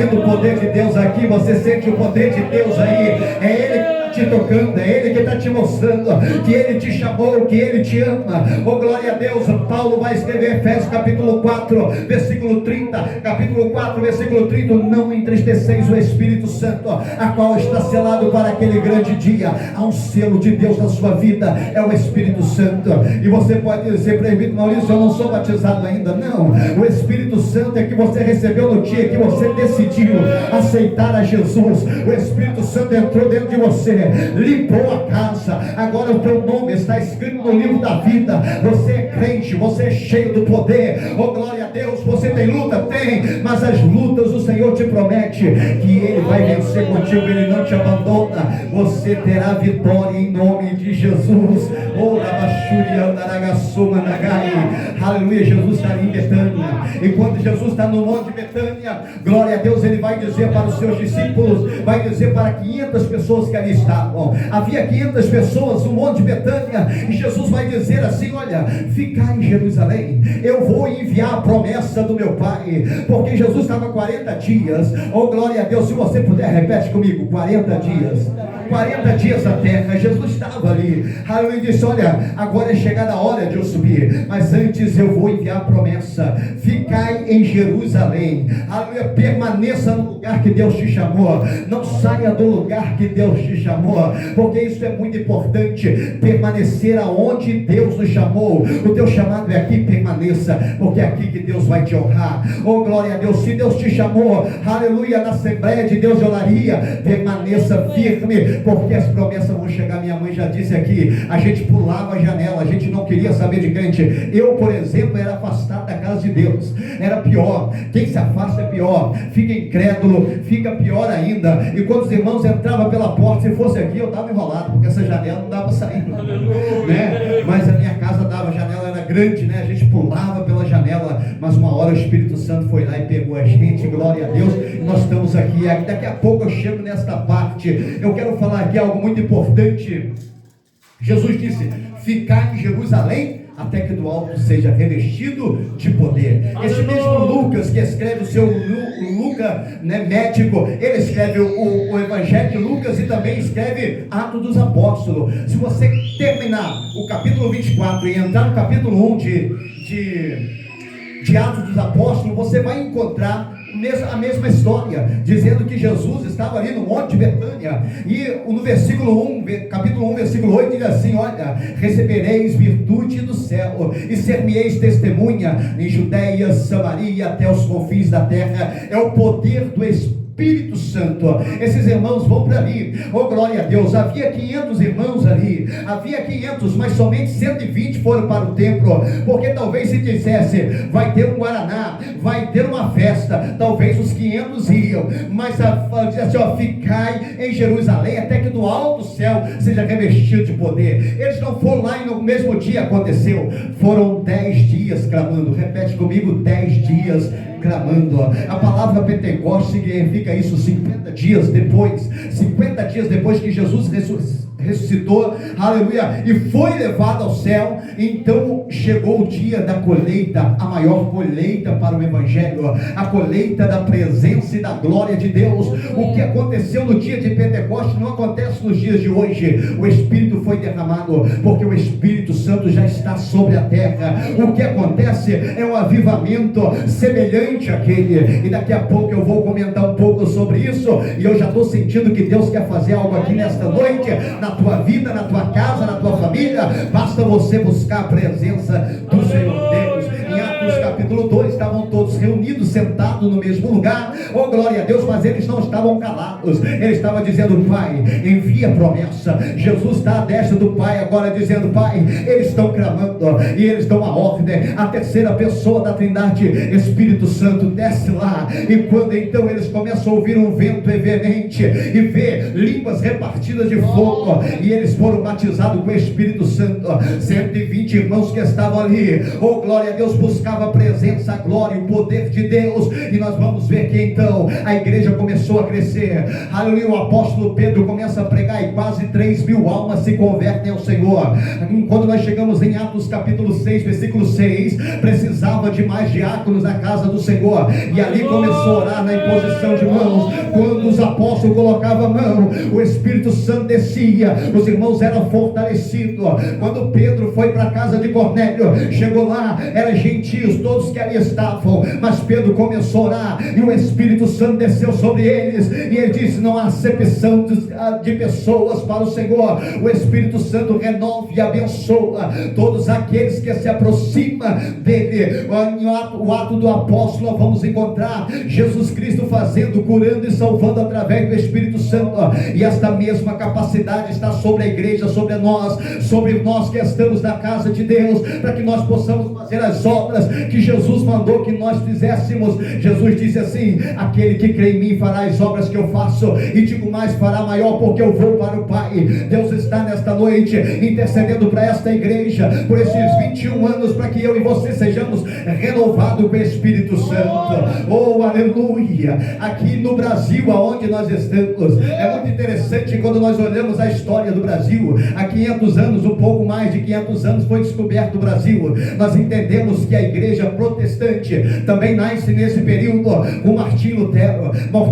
sinta o poder de Deus aqui, você sente o poder de Deus aí. É Ele te tocando, é Ele que está te mostrando que Ele te chamou, que Ele te ama. Oh, glória a Deus. Paulo vai escrever Efésios capítulo 4, versículo 30, capítulo 4, versículo 30, não entristeceis o Espírito Santo, a qual está selado para aquele grande dia. Há um selo de Deus na sua vida, é o Espírito Santo. E você pode dizer, presbítero Maurício, eu não sou batizado ainda. Não, o Espírito Santo é que você recebeu no dia que você decidiu aceitar a Jesus. O Espírito Santo entrou dentro de você, limpou a casa, agora o teu nome está escrito no livro da vida. Você é crente, você é cheio do poder. Oh, glória a Deus. Você tem luta? Tem, mas as lutas o Senhor te promete que Ele vai vencer contigo, Ele não te abandona. Você terá vitória em nome de Jesus. Oh, aleluia. Jesus está ali em Betânia, e quando Jesus está no monte de Betânia, glória a Deus, Ele vai dizer para os seus discípulos, vai dizer para 500 pessoas que ali estavam. Havia 500 pessoas no monte de Betânia, e Jesus vai dizer assim: olha, ficai em Jerusalém, eu vou enviar a promessa do meu Pai. Porque Jesus estava 40 dias, oh glória a Deus, se você puder, repete comigo, 40 dias. 40 dias a terra, Jesus estava ali, aleluia, e disse: olha, agora é chegada a hora de eu subir, mas antes eu vou enviar a promessa. Ficai em Jerusalém, aleluia, permaneça no lugar que Deus te chamou, não saia do lugar que Deus te chamou, porque isso é muito importante, permanecer aonde Deus nos chamou. O teu chamado é aqui, permaneça, porque é aqui que Deus vai te honrar. Oh glória a Deus, se Deus te chamou, aleluia, na Assembleia de Deus de Olaria, permaneça firme, porque as promessas vão chegar. Minha mãe já disse aqui, a gente pulava a janela, a gente não queria saber de crente. Eu, por exemplo, era afastado da casa de Deus, era pior. Quem se afasta é pior, fica incrédulo, fica pior ainda. E quando os irmãos entravam pela porta, se fosse aqui eu estava enrolado, porque essa janela não dava para sair, né? Mas a minha casa dava, a janela era grande, né? A gente pulava pela janela, mas uma hora o Espírito Santo foi lá e pegou a gente, glória a Deus, e nós estamos aqui. Daqui a pouco eu chego nesta parte. Eu quero falar aqui algo muito importante. Jesus disse: ficar em Jerusalém até que do alto seja revestido de poder. Esse mesmo Lucas, que escreve o seu Lucas, né, médico, ele escreve o Evangelho de Lucas e também escreve Atos dos Apóstolos. Se você terminar o capítulo 24 e entrar no capítulo 1 de Atos dos Apóstolos, você vai encontrar a mesma história, dizendo que Jesus estava ali no monte de Betânia, e no versículo 1, capítulo 1, versículo 8, diz assim: olha, recebereis virtude do céu, e ser-me-eis testemunha em Judeia, Samaria, até os confins da terra. É o poder do Espírito Santo. Esses irmãos vão para ali, oh glória a Deus. Havia 500 irmãos ali, havia 500, mas somente 120 foram para o templo, porque talvez se dissesse, vai ter um Guaraná, vai ter uma festa, talvez os 500 iam, mas diz assim, ó, ficai em Jerusalém até que do alto céu seja revestido de poder. Eles não foram lá e no mesmo dia aconteceu, foram 10 dias clamando. Repete comigo, 10 dias clamando. A palavra Pentecostes significa isso, 50 dias depois. 50 dias depois que Jesus ressuscitou, aleluia, e foi levado ao céu, então chegou o dia da colheita, a maior colheita para o Evangelho, a colheita da presença e da glória de Deus. O que aconteceu no dia de Pentecostes não acontece nos dias de hoje. O Espírito foi derramado, porque o Espírito Santo já está sobre a terra. O que acontece é um avivamento semelhante àquele, e daqui a pouco eu vou comentar um pouco sobre isso, e eu já estou sentindo que Deus quer fazer algo aqui nesta noite, na tua vida, na tua casa, na tua família. Basta você buscar a presença do Senhor Deus. Em Atos capítulo 2, estavam todos reunidos, sentados no mesmo lugar, oh glória a Deus, mas eles não estavam calados. Ele estava dizendo: Pai, envia a promessa. Jesus está à destra do Pai agora, dizendo: Pai, eles estão clamando, e eles dão a ordem. A terceira pessoa da Trindade, Espírito Santo, desce lá, e quando então eles começam a ouvir um vento veemente e ver línguas repartidas de fogo, e eles foram batizados com o Espírito Santo. 120 irmãos que estavam ali, oh glória a Deus, buscavam chegava a presença, a glória, o poder de Deus, e nós vamos ver que então a igreja começou a crescer. Aleluia, o apóstolo Pedro começa a pregar e quase 3.000 almas se convertem ao Senhor. Quando nós chegamos em Atos capítulo 6, versículo 6, precisava de mais diáconos na casa do Senhor, e ali começou a orar na imposição de mãos. Quando os apóstolos colocavam a mão, o Espírito Santo descia, os irmãos eram fortalecidos. Quando Pedro foi para a casa de Cornélio, chegou lá, eram gentios todos que ali estavam, mas Pedro começou a orar, e o Espírito Santo desceu sobre eles, e ele disse: não há acepção de pessoas para o Senhor. O Espírito Santo renova e abençoa todos aqueles que se aproximam dele. O ato do apóstolo, vamos encontrar Jesus Cristo fazendo, curando e salvando através do Espírito Santo, e esta mesma capacidade está sobre a igreja, sobre nós que estamos na casa de Deus, para que nós possamos fazer as obras que Jesus mandou que nós fizéssemos. Jesus disse assim: aquele que crê em mim fará as obras que eu faço, e digo mais, fará maior, porque eu vou para o Pai. Deus está nesta noite intercedendo para esta igreja por esses 21 anos, para que eu e você sejamos renovados com o Espírito Santo. Oh, aleluia! Aqui no Brasil, aonde nós estamos, é muito interessante quando nós olhamos a história do Brasil. Há 500 anos, um pouco mais de 500 anos, foi descoberto o Brasil. Nós entendemos que a igreja protestante também nasce nesse período com Martinho Lutero.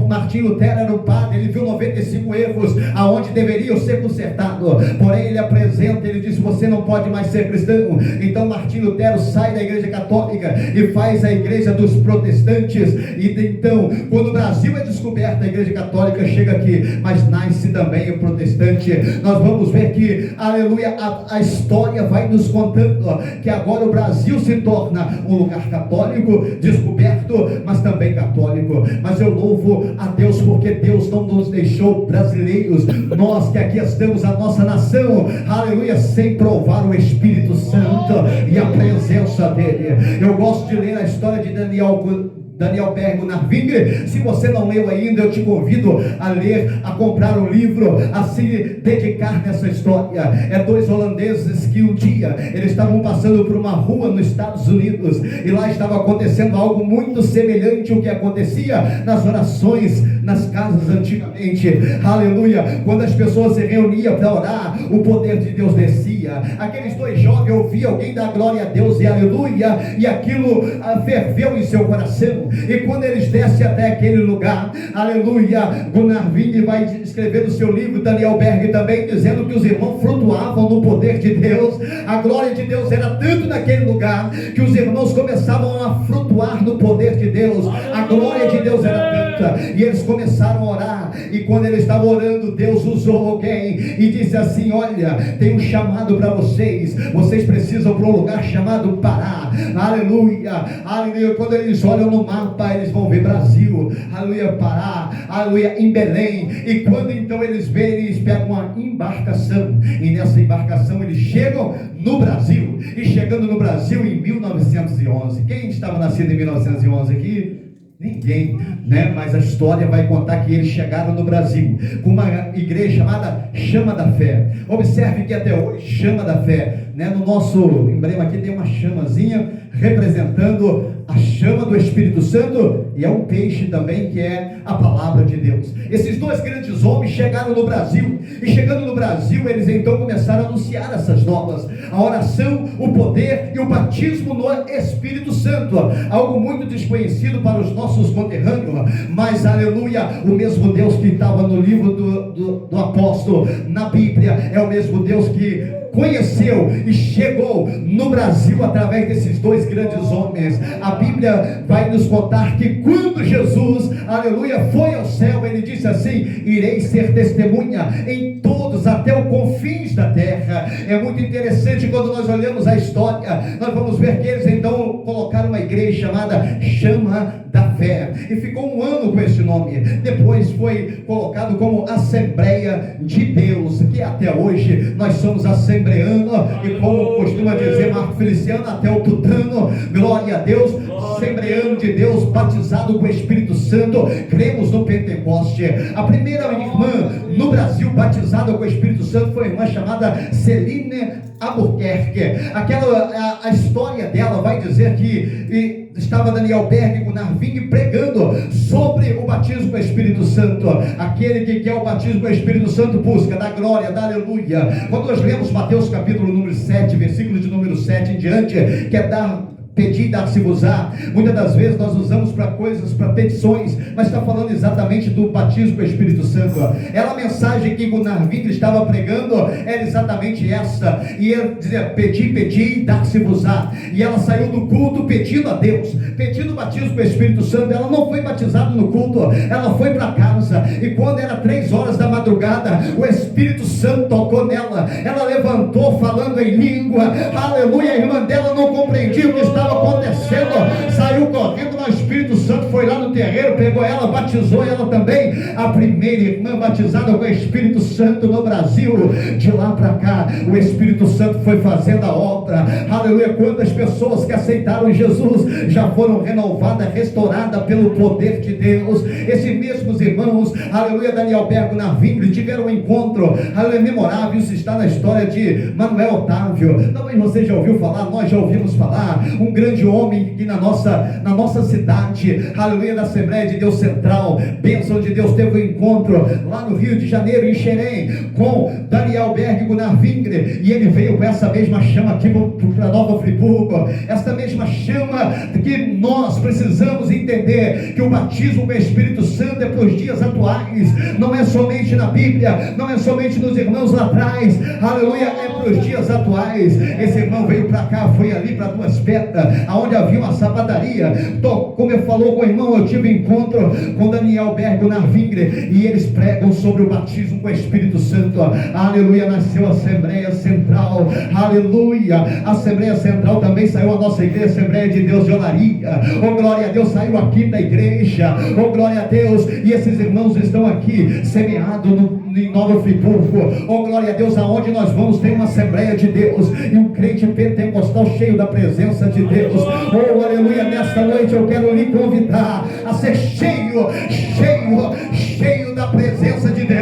Martinho Lutero era um padre, ele viu 95 erros aonde deveriam ser consertados, porém ele apresenta, ele diz: você não pode mais ser cristão. Então Martinho Lutero sai da igreja católica e faz a igreja dos protestantes, e então quando o Brasil é descoberto, a igreja católica chega aqui, mas nasce também o protestante. Nós vamos ver que, aleluia, a história vai nos contando que agora o Brasil se torna um lugar católico, descoberto, mas também católico. Mas eu louvo a Deus, porque Deus não nos deixou brasileiros, nós que aqui estamos, a nossa nação, aleluia, sem provar o Espírito Santo e a presença dele. Eu gosto de ler a história de Daniel Bergo Narving. Se você não leu ainda, eu te convido a ler, a comprar o livro, a se dedicar nessa história. É dois holandeses que um dia eles estavam passando por uma rua nos Estados Unidos, e lá estava acontecendo algo muito semelhante ao que acontecia nas orações nas casas antigamente. Aleluia! Quando as pessoas se reuniam para orar, o poder de Deus descia. Aqueles dois jovens ouviam alguém dar glória a Deus, e aleluia, e aquilo ferveu em seu coração. E quando eles descem até aquele lugar, aleluia, Gunnar Wing vai escrever no seu livro, Daniel Berg também, dizendo que os irmãos flutuavam no poder de Deus. A glória de Deus era tanto naquele lugar, que os irmãos começavam a flutuar no poder de Deus. A glória de Deus era tanta, e eles começaram a orar. E quando eles estavam orando, Deus usou alguém e disse assim: olha, tem um chamado para vocês precisam para um lugar chamado Pará. Aleluia, aleluia. Quando eles olham no mapa, eles vão ver Brasil, aleluia, Pará, aleluia, em Belém. E quando então eles veem, eles pegam uma embarcação, e nessa embarcação eles chegam no Brasil. E chegando no Brasil em 1911, quem estava nascido em 1911 aqui? Ninguém, né? Mas a história vai contar que eles chegaram no Brasil com uma igreja chamada Chama da Fé. Observe que até hoje, Chama da Fé, né? No nosso emblema aqui tem uma chamazinha representando a chama do Espírito Santo, e é um peixe também, que é a palavra de Deus. Esses dois grandes homens chegaram no Brasil, e chegando no Brasil, eles então começaram a anunciar essas novas: a oração, o poder e o batismo no Espírito Santo. Algo muito desconhecido para os nossos conterrâneos, mas aleluia, o mesmo Deus que estava no livro do apóstolo, na Bíblia, é o mesmo Deus que conheceu e chegou no Brasil através desses dois grandes homens. A Bíblia vai nos contar que quando Jesus, aleluia, foi ao céu, ele disse assim: irei ser testemunha em todos, até os confins da terra. É muito interessante quando nós olhamos a história, nós vamos ver que eles então colocaram uma igreja chamada Chama da Fé, e ficou um ano ano com esse nome. Depois foi colocado como Assembleia de Deus, que até hoje nós somos assembleanos, e como costuma dizer Marco Feliciano, até o tutano, glória a Deus, assembleano de Deus, batizado com o Espírito Santo, cremos no Pentecoste. A primeira irmã no Brasil batizada com o Espírito Santo foi a irmã chamada Celine Albuquerque. A história dela vai dizer que estava Daniel Berg com Narving pregando sobre o batismo com o Espírito Santo. Aquele que quer o batismo com o Espírito Santo busca, dá glória, dá aleluia. Quando nós lemos Mateus capítulo número 7, versículo de número 7 em diante, quer dar pedir, dar-se-vos-á. Muitas das vezes nós usamos para coisas, para petições, mas está falando exatamente do batismo com o Espírito Santo. A mensagem que o Narving estava pregando era exatamente essa, e ele dizia: pedi, pedi, dar-se-vos-á. E ela saiu do culto pedindo a Deus, pedindo o batismo com o Espírito Santo. Ela não foi batizada no culto, ela foi para casa, e quando era 3 horas da madrugada, o Espírito Santo tocou nela, ela levantou falando em língua, aleluia. A irmã dela não compreendia o que estava acontecendo, saiu correndo, mas o Espírito Santo foi lá no terreiro, pegou ela, batizou ela também, a primeira irmã batizada com o Espírito Santo no Brasil. De lá para cá, o Espírito Santo foi fazendo a obra, aleluia. Quantas pessoas que aceitaram Jesus já foram renovadas, restauradas pelo poder de Deus. Esses mesmos irmãos, aleluia, Daniel Bergo Narving, tiveram um encontro, aleluia, memorável. Isso está na história de Manuel Otávio. Talvez você já ouviu falar, nós já ouvimos falar, um grande homem que na nossa cidade, aleluia, da Assembleia de Deus Central, bênção de Deus, teve um encontro lá no Rio de Janeiro, em Xerém, com Daniel Berg Narving, e ele veio com essa mesma chama aqui para Nova Friburgo, essa mesma chama que nós precisamos entender, que o batismo com o Espírito Santo é para os dias atuais, não é somente na Bíblia, não é somente nos irmãos lá atrás, aleluia, é para os dias atuais. Esse irmão veio para cá, foi ali para Duas Pedras, aonde havia uma sapataria, como eu falou com o irmão, eu tive encontro com Daniel Berg Narving, e eles pregam sobre o batismo com o Espírito Santo, aleluia. Nasceu a Assembleia Central, aleluia. A Assembleia Central também saiu a nossa igreja, Assembleia de Deus de Olaria, oh glória a Deus, saiu aqui da igreja, oh glória a Deus, e esses irmãos estão aqui semeados em Nova Friburgo, oh glória a Deus, aonde nós vamos ter uma Assembleia de Deus, e um crente pentecostal cheio da presença de Deus, oh aleluia. Nesta noite eu quero lhe convidar a ser cheio da presença de Deus.